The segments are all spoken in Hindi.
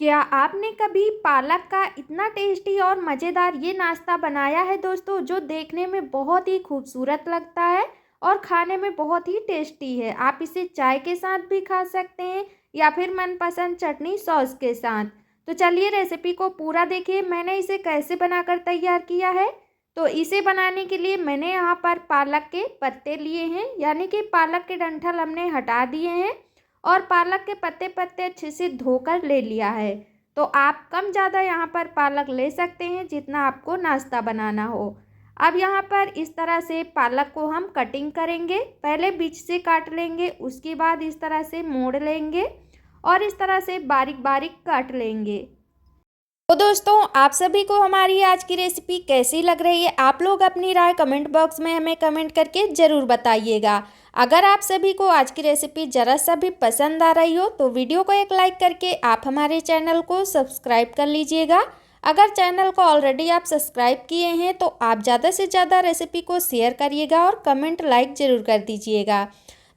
क्या आपने कभी पालक का इतना टेस्टी और मज़ेदार ये नाश्ता बनाया है दोस्तों, जो देखने में बहुत ही खूबसूरत लगता है और खाने में बहुत ही टेस्टी है। आप इसे चाय के साथ भी खा सकते हैं या फिर मनपसंद चटनी सॉस के साथ। तो चलिए रेसिपी को पूरा देखिए मैंने इसे कैसे बनाकर तैयार किया है। तो इसे बनाने के लिए मैंने यहाँ पर पालक के पत्ते लिए हैं, यानी कि पालक के डंठल हमने हटा दिए हैं और पालक के पत्ते पत्ते अच्छे से धोकर ले लिया है। तो आप कम ज़्यादा यहाँ पर पालक ले सकते हैं जितना आपको नाश्ता बनाना हो। अब यहाँ पर इस तरह से पालक को हम कटिंग करेंगे। पहले बीच से काट लेंगे, उसके बाद इस तरह से मोड़ लेंगे और इस तरह से बारीक बारीक काट लेंगे। तो दोस्तों, आप सभी को हमारी आज की रेसिपी कैसी लग रही है, आप लोग अपनी राय कमेंट बॉक्स में हमें कमेंट करके ज़रूर बताइएगा। अगर आप सभी को आज की रेसिपी ज़रा सा भी पसंद आ रही हो तो वीडियो को एक लाइक करके आप हमारे चैनल को सब्सक्राइब कर लीजिएगा। अगर चैनल को ऑलरेडी आप सब्सक्राइब किए हैं तो आप ज़्यादा से ज़्यादा रेसिपी को शेयर करिएगा और कमेंट लाइक ज़रूर कर दीजिएगा।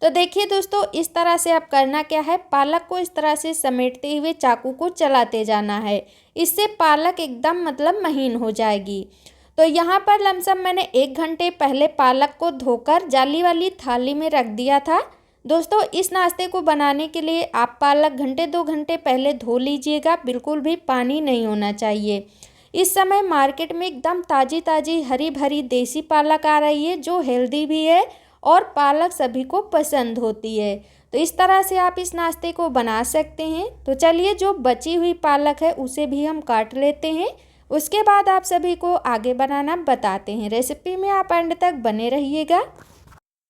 तो देखिए दोस्तों, इस तरह से आप करना क्या है, पालक को इस तरह से समेटते हुए चाकू को चलाते जाना है। इससे पालक एकदम मतलब महीन हो जाएगी। तो यहाँ पर लमसम मैंने 1 घंटे पहले पालक को धोकर जाली वाली थाली में रख दिया था। दोस्तों, इस नाश्ते को बनाने के लिए आप पालक घंटे 2 घंटे पहले धो लीजिएगा, बिल्कुल भी पानी नहीं होना चाहिए। इस समय मार्केट में एकदम ताज़ी ताज़ी हरी भरी देसी पालक आ रही है, जो हेल्दी भी है और पालक सभी को पसंद होती है। तो इस तरह से आप इस नाश्ते को बना सकते हैं। तो चलिए, जो बची हुई पालक है उसे भी हम काट लेते हैं, उसके बाद आप सभी को आगे बनाना बताते हैं। रेसिपी में आप एंड तक बने रहिएगा।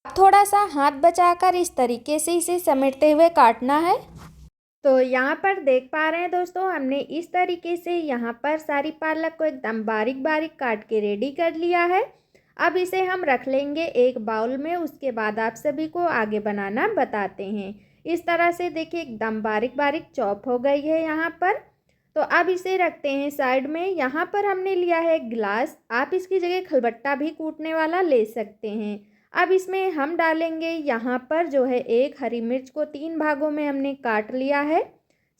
थोड़ा सा हाथ बचाकर इस तरीके से इसे समेटते हुए काटना है। तो यहाँ पर देख पा रहे हैं दोस्तों, हमने इस तरीके से यहाँ पर सारी पालक को एकदम बारीक बारीक काट के रेडी कर लिया है। अब इसे हम रख लेंगे एक बाउल में, उसके बाद आप सभी को आगे बनाना बताते हैं। इस तरह से देखिए एकदम बारीक बारीक चॉप हो गई है यहाँ पर। तो अब इसे रखते हैं साइड में। यहाँ पर हमने लिया है गिलास, आप इसकी जगह खलबट्टा भी कूटने वाला ले सकते हैं। अब इसमें हम डालेंगे यहाँ पर जो है एक हरी मिर्च को 3 भागों में हमने काट लिया है।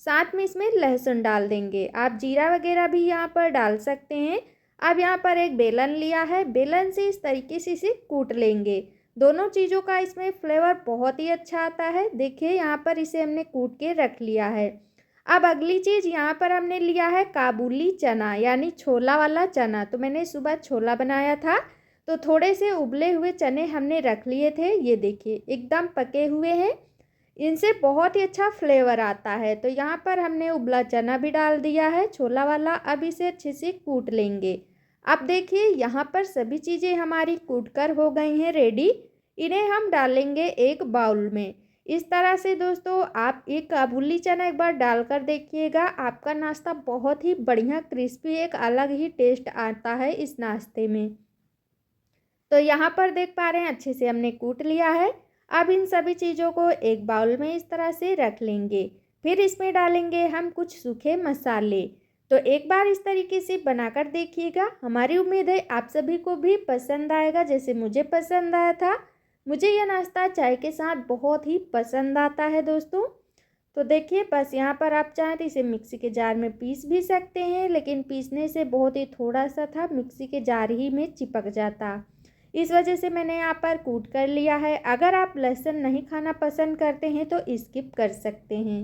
साथ में इसमें लहसुन डाल देंगे, आप जीरा वगैरह भी यहाँ पर डाल सकते हैं। अब यहाँ पर एक बेलन लिया है, बेलन से इस तरीके से इसे कूट लेंगे। दोनों चीज़ों का इसमें फ्लेवर बहुत ही अच्छा आता है। देखिए यहाँ पर इसे हमने कूट के रख लिया है। अब अगली चीज़ यहाँ पर हमने लिया है काबुली चना, यानी छोला वाला चना। तो मैंने सुबह छोला बनाया था, तो थोड़े से उबले हुए चने हमने रख लिए थे। ये देखिए एकदम पके हुए हैं, इनसे बहुत ही अच्छा फ्लेवर आता है। तो यहाँ पर हमने उबला चना भी डाल दिया है, छोला वाला। अब इसे अच्छे से कूट लेंगे। अब देखिए यहाँ पर सभी चीज़ें हमारी कूट कर हो गई हैं रेडी। इन्हें हम डालेंगे एक बाउल में। इस तरह से दोस्तों, आप एक काबुली चना एक बार डालकर देखिएगा, आपका नाश्ता बहुत ही बढ़िया क्रिस्पी, एक अलग ही टेस्ट आता है इस नाश्ते में। तो यहाँ पर देख पा रहे हैं अच्छे से हमने कूट लिया है। अब इन सभी चीज़ों को एक बाउल में इस तरह से रख लेंगे। फिर इसमें डालेंगे हम कुछ सूखे मसाले। तो एक बार इस तरीके से बनाकर देखिएगा, हमारी उम्मीद है आप सभी को भी पसंद आएगा जैसे मुझे पसंद आया था। मुझे यह नाश्ता चाय के साथ बहुत ही पसंद आता है दोस्तों। तो देखिए बस यहाँ पर आप चाहें तो इसे मिक्सी के जार में पीस भी सकते हैं, लेकिन पीसने से बहुत ही थोड़ा सा था, मिक्सी के जार ही में चिपक जाता। इस वजह से मैंने यहाँ पर कूट कर लिया है। अगर आप लहसुन नहीं खाना पसंद करते हैं तो स्किप कर सकते हैं।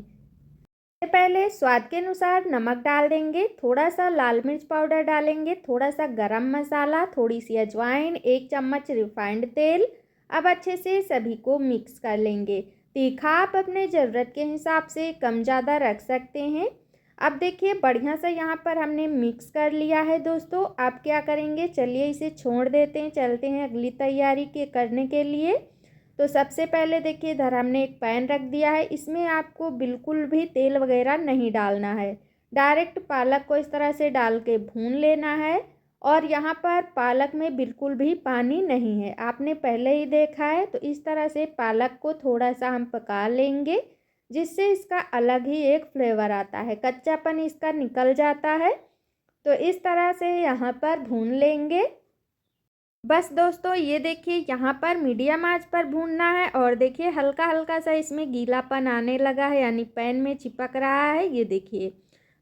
पहले स्वाद के अनुसार नमक डाल देंगे, थोड़ा सा लाल मिर्च पाउडर डालेंगे, थोड़ा सा गरम मसाला, थोड़ी सी अजवाइन, 1 चम्मच रिफाइंड तेल। अब अच्छे से सभी को मिक्स कर लेंगे। तीखा आप अपने ज़रूरत के हिसाब से कम ज़्यादा रख सकते हैं। अब देखिए बढ़िया से यहाँ पर हमने मिक्स कर लिया है दोस्तों। आप क्या करेंगे, चलिए इसे छोड़ देते हैं, चलते हैं अगली तैयारी के करने के लिए। तो सबसे पहले देखिए इधर हमने एक पैन रख दिया है, इसमें आपको बिल्कुल भी तेल वगैरह नहीं डालना है। डायरेक्ट पालक को इस तरह से डाल के भून लेना है। और यहाँ पर पालक में बिल्कुल भी पानी नहीं है, आपने पहले ही देखा है। तो इस तरह से पालक को थोड़ा सा हम पका लेंगे, जिससे इसका अलग ही एक फ्लेवर आता है, कच्चापन इसका निकल जाता है। तो इस तरह से यहाँ पर भून लेंगे। बस दोस्तों, ये देखिए यहाँ पर मीडियम आंच पर भूनना है। और देखिए हल्का हल्का सा इसमें गीलापन आने लगा है, यानी पैन में चिपक रहा है, ये देखिए।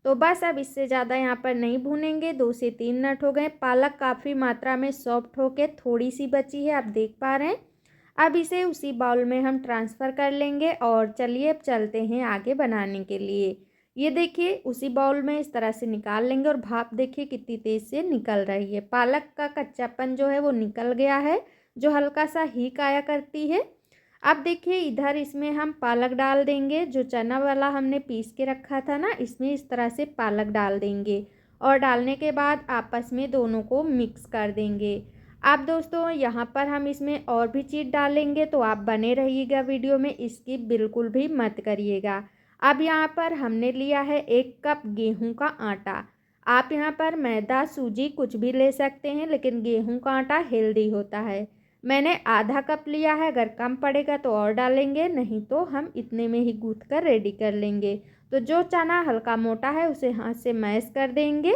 तो बस अब इससे ज़्यादा यहाँ पर नहीं भूनेंगे। 2 से 3 मिनट हो गए। पालक काफ़ी मात्रा में सॉफ्ट होके थोड़ी सी बची है, आप देख पा रहे हैं। अब इसे उसी बाउल में हम ट्रांसफ़र कर लेंगे और चलिए अब चलते हैं आगे बनाने के लिए। ये देखिए उसी बाउल में इस तरह से निकाल लेंगे और भाप देखिए कितनी तेज़ से निकल रही है। पालक का कच्चापन जो है वो निकल गया है, जो हल्का सा हीक आया करती है। अब देखिए इधर इसमें हम पालक डाल देंगे। जो चना वाला हमने पीस के रखा था ना, इसमें इस तरह से पालक डाल देंगे और डालने के बाद आपस में दोनों को मिक्स कर देंगे। अब दोस्तों यहाँ पर हम इसमें और भी चीज़ डालेंगे, तो आप बने रहिएगा वीडियो में, इसकी बिल्कुल भी मत करिएगा। अब यहाँ पर हमने लिया है 1 कप गेहूं का आटा। आप यहाँ पर मैदा सूजी कुछ भी ले सकते हैं, लेकिन गेहूं का आटा हेल्दी होता है। मैंने आधा कप लिया है, अगर कम पड़ेगा तो और डालेंगे, नहीं तो हम इतने में ही गूँथ कर रेडी कर लेंगे। तो जो चना हल्का मोटा है उसे हाथ से मैश कर देंगे।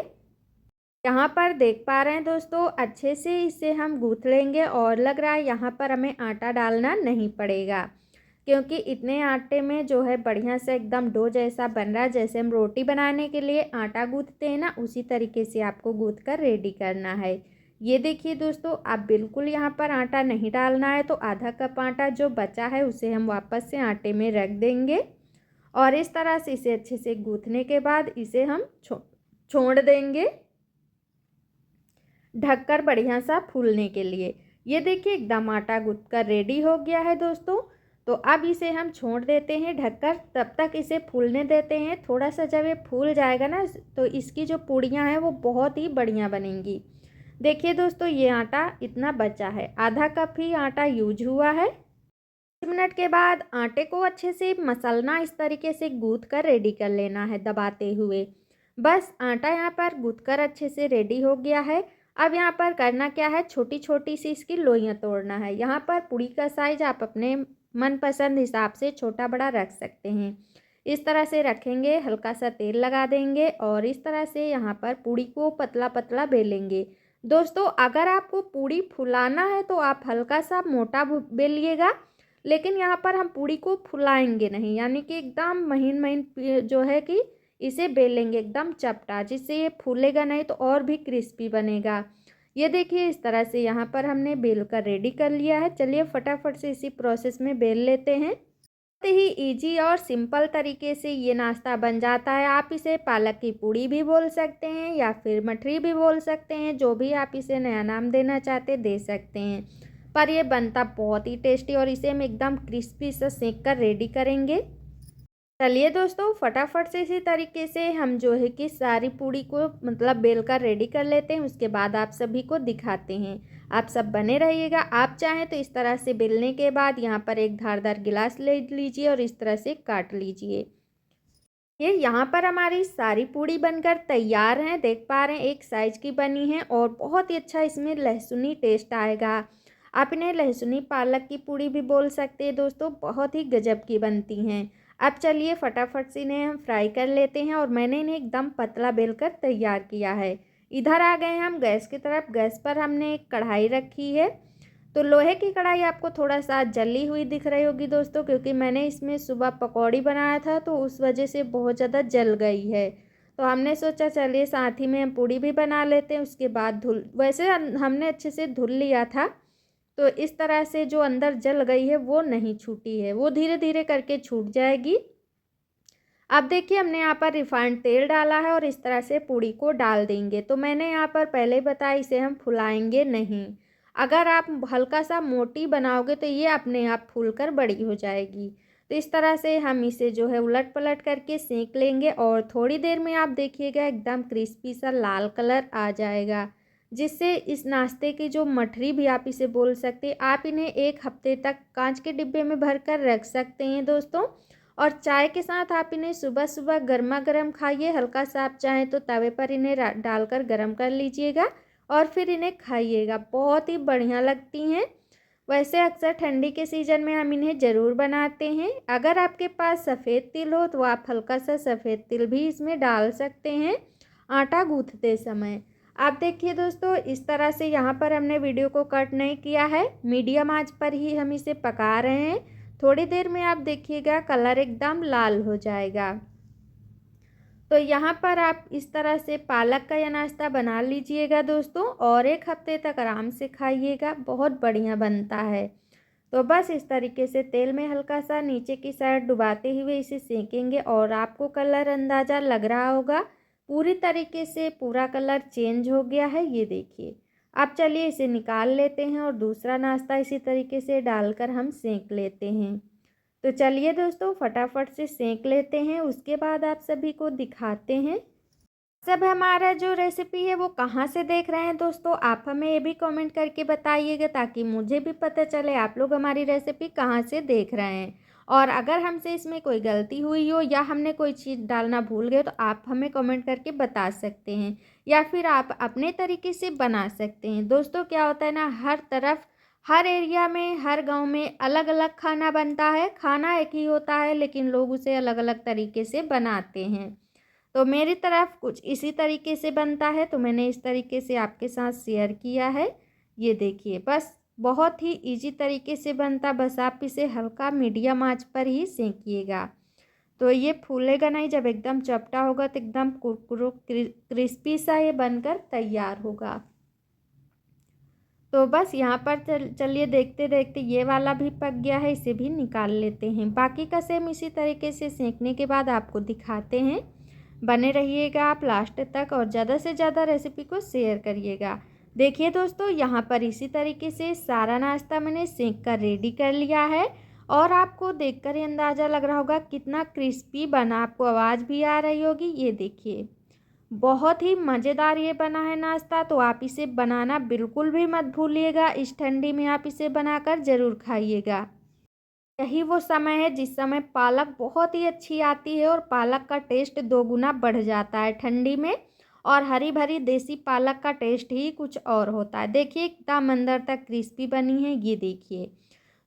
यहाँ पर देख पा रहे हैं दोस्तों, अच्छे से इसे हम गूँथ लेंगे और लग रहा है यहाँ पर हमें आटा डालना नहीं पड़ेगा, क्योंकि इतने आटे में जो है बढ़िया से एकदम डो जैसा बन रहा है। जैसे हम रोटी बनाने के लिए आटा गूँथते हैं ना, उसी तरीके से आपको गूँथ कर रेडी करना है। ये देखिए दोस्तों, आप बिल्कुल यहाँ पर आटा नहीं डालना है। तो आधा कप आटा जो बचा है उसे हम वापस से आटे में रख देंगे और इस तरह से इसे अच्छे से गूँथने के बाद इसे हम छोड़ देंगे ढककर बढ़िया सा फूलने के लिए। ये देखिए एकदम आटा गूँथ कर रेडी हो गया है दोस्तों। तो अब इसे हम छोड़ देते हैं ढककर, तब तक इसे फूलने देते हैं। थोड़ा सा जब ये फूल जाएगा ना, तो इसकी जो पूड़ियाँ हैं वो बहुत ही बढ़िया बनेंगी। देखिए दोस्तों, ये आटा इतना बचा है, आधा कप ही आटा यूज हुआ है। 5 मिनट के बाद आटे को अच्छे से मसलना, इस तरीके से गूँथ कर रेडी कर लेना है दबाते हुए। बस आटा यहाँ पर गूँथ कर अच्छे से रेडी हो गया है। अब यहाँ पर करना क्या है, छोटी छोटी सी इसकी लोइयाँ तोड़ना है। यहाँ पर पूड़ी का साइज आप अपने मनपसंद हिसाब से छोटा बड़ा रख सकते हैं। इस तरह से रखेंगे, हल्का सा तेल लगा देंगे और इस तरह से यहाँ पर पूड़ी को पतला पतला बेलेंगे। दोस्तों अगर आपको पूड़ी फुलाना है तो आप हल्का सा मोटा बेलिएगा, लेकिन यहाँ पर हम पूड़ी को फुलाएंगे नहीं, यानी कि एकदम महीन महीन जो है कि इसे बेलेंगे एकदम चपटा, जिससे ये फूलेगा नहीं तो और भी क्रिस्पी बनेगा। ये देखिए इस तरह से यहाँ पर हमने बेल कर रेडी कर लिया है। चलिए फटाफट से इसी प्रोसेस में बेल लेते हैं। बहुत ही इजी और सिंपल तरीके से ये नाश्ता बन जाता है। आप इसे पालक की पूड़ी भी बोल सकते हैं या फिर मठरी भी बोल सकते हैं, जो भी आप इसे नया नाम देना चाहते दे सकते हैं। पर ये बनता बहुत ही टेस्टी और इसे हम एकदम क्रिस्पी से सेक कर रेडी करेंगे। चलिए दोस्तों फटाफट से इसी तरीके से हम जो है कि सारी पूड़ी को मतलब बेल कर रेडी कर लेते हैं, उसके बाद आप सभी को दिखाते हैं। आप सब बने रहिएगा। आप चाहें तो इस तरह से बेलने के बाद यहाँ पर एक धारदार गिलास ले लीजिए और इस तरह से काट लीजिए। ये यहाँ पर हमारी सारी पूड़ी बनकर तैयार हैं, देख पा रहे हैं एक साइज की बनी है और बहुत ही अच्छा इसमें लहसुनी टेस्ट आएगा। आप इन्हें लहसुनी पालक की पूड़ी भी बोल सकते हैं दोस्तों, बहुत ही गजब की बनती हैं। अब चलिए फटाफट से इन्हें हम फ्राई कर लेते हैं और मैंने इन्हें एकदम पतला बेलकर तैयार किया है। इधर आ गए हम गैस की तरफ। गैस पर हमने एक कढ़ाई रखी है। तो लोहे की कढ़ाई आपको थोड़ा सा जली हुई दिख रही होगी दोस्तों, क्योंकि मैंने इसमें सुबह पकौड़ी बनाया था तो उस वजह से बहुत ज़्यादा जल गई है। तो हमने सोचा चलिए साथ ही में हम पूड़ी भी बना लेते हैं। उसके बाद वैसे हमने अच्छे से धुल लिया था, तो इस तरह से जो अंदर जल गई है वो नहीं छूटी है, वो धीरे धीरे करके छूट जाएगी। अब देखिए हमने यहाँ पर रिफाइंड तेल डाला है और इस तरह से पूड़ी को डाल देंगे। तो मैंने यहाँ पर पहले बताया इसे हम फुलाएंगे नहीं। अगर आप हल्का सा मोटी बनाओगे तो ये अपने आप फूल कर बड़ी हो जाएगी। तो इस तरह से हम इसे जो है उलट पलट करके सेंक लेंगे और थोड़ी देर में आप देखिएगा एकदम क्रिस्पी सा लाल कलर आ जाएगा, जिससे इस नाश्ते की जो मठरी भी आप इसे बोल सकते हैं। आप इन्हें 1 हफ्ते तक कांच के डिब्बे में भर कर रख सकते हैं दोस्तों, और चाय के साथ आप इन्हें सुबह सुबह गर्मा गर्म खाइए। हल्का सा आप चाहें तो तवे पर इन्हें डालकर गर्म कर लीजिएगा और फिर इन्हें खाइएगा, बहुत ही बढ़िया लगती हैं। वैसे अक्सर ठंडी के सीज़न में हम इन्हें ज़रूर बनाते हैं। अगर आपके पास सफ़ेद तिल हो तो आप हल्का सा सफ़ेद तिल भी इसमें डाल सकते हैं आटा गूँथते समय। आप देखिए दोस्तों इस तरह से यहाँ पर हमने वीडियो को कट नहीं किया है, मीडियम आंच पर ही हम इसे पका रहे हैं। थोड़ी देर में आप देखिएगा कलर एकदम लाल हो जाएगा। तो तो यहाँ पर आप इस तरह से पालक का यह नाश्ता बना लीजिएगा दोस्तों, और 1 हफ्ते तक आराम से खाइएगा, बहुत बढ़िया बनता है। तो बस इस तरीके से तेल में हल्का सा नीचे की साइड डुबाते हुए इसे सेकेंगे, और आपको कलर अंदाज़ा लग रहा होगा पूरी तरीके से पूरा कलर चेंज हो गया है, ये देखिए। अब चलिए इसे निकाल लेते हैं और दूसरा नाश्ता इसी तरीके से डालकर हम सेंक लेते हैं। तो चलिए दोस्तों फटाफट से सेंक लेते हैं, उसके बाद आप सभी को दिखाते हैं। सब हमारा जो रेसिपी है वो कहाँ से देख रहे हैं दोस्तों, आप हमें ये भी कमेंट करके बताइएगा, ताकि मुझे भी पता चले आप लोग हमारी रेसिपी कहाँ से देख रहे हैं। और अगर हमसे इसमें कोई गलती हुई हो या हमने कोई चीज़ डालना भूल गए तो आप हमें कमेंट करके बता सकते हैं, या फिर आप अपने तरीके से बना सकते हैं। दोस्तों क्या होता है ना, हर तरफ हर एरिया में हर गांव में अलग अलग खाना बनता है, खाना एक ही होता है लेकिन लोग उसे अलग अलग तरीके से बनाते हैं। तो मेरी तरफ कुछ इसी तरीके से बनता है, तो मैंने इस तरीके से आपके साथ शेयर किया है। ये देखिए, बस बहुत ही इजी तरीके से बनता, बस आप इसे हल्का मीडियम आंच पर ही सेंकिएगा। तो ये फूलेगा नहीं, जब एकदम चपटा होगा तो एकदम कुरकुरो क्रिस्पी सा ये बनकर तैयार होगा। तो बस यहाँ पर चलिए देखते देखते ये वाला भी पक गया है, इसे भी निकाल लेते हैं। बाकी का सेम इसी तरीके से सेंकने के बाद आपको दिखाते हैं। बने रहिएगा आप लास्ट तक और ज़्यादा से ज़्यादा रेसिपी को शेयर करिएगा। देखिए दोस्तों, यहाँ पर इसी तरीके से सारा नाश्ता मैंने सेंक कर रेडी कर लिया है, और आपको देखकर ही अंदाज़ा लग रहा होगा कितना क्रिस्पी बना, आपको आवाज़ भी आ रही होगी। ये देखिए, बहुत ही मज़ेदार ये बना है नाश्ता। तो आप इसे बनाना बिल्कुल भी मत भूलिएगा, इस ठंडी में आप इसे बनाकर ज़रूर खाइएगा। यही वो समय है जिस समय पालक बहुत ही अच्छी आती है और पालक का टेस्ट 2 गुना बढ़ जाता है ठंडी में, और हरी भरी देसी पालक का टेस्ट ही कुछ और होता है। देखिए एकदम अंदर तक क्रिस्पी बनी है, ये देखिए।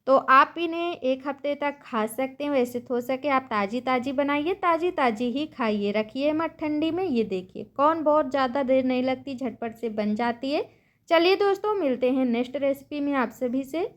तो आप इन्हें 1 हफ्ते तक खा सकते हैं। वैसे तो हो सके आप ताज़ी ताज़ी बनाइए, ताज़ी ताज़ी ही खाइए, रखिए मत ठंडी में। ये देखिए, कौन बहुत ज़्यादा देर नहीं लगती, झटपट से बन जाती है। चलिए दोस्तों, मिलते हैं नेक्स्ट रेसिपी में आप सभी से।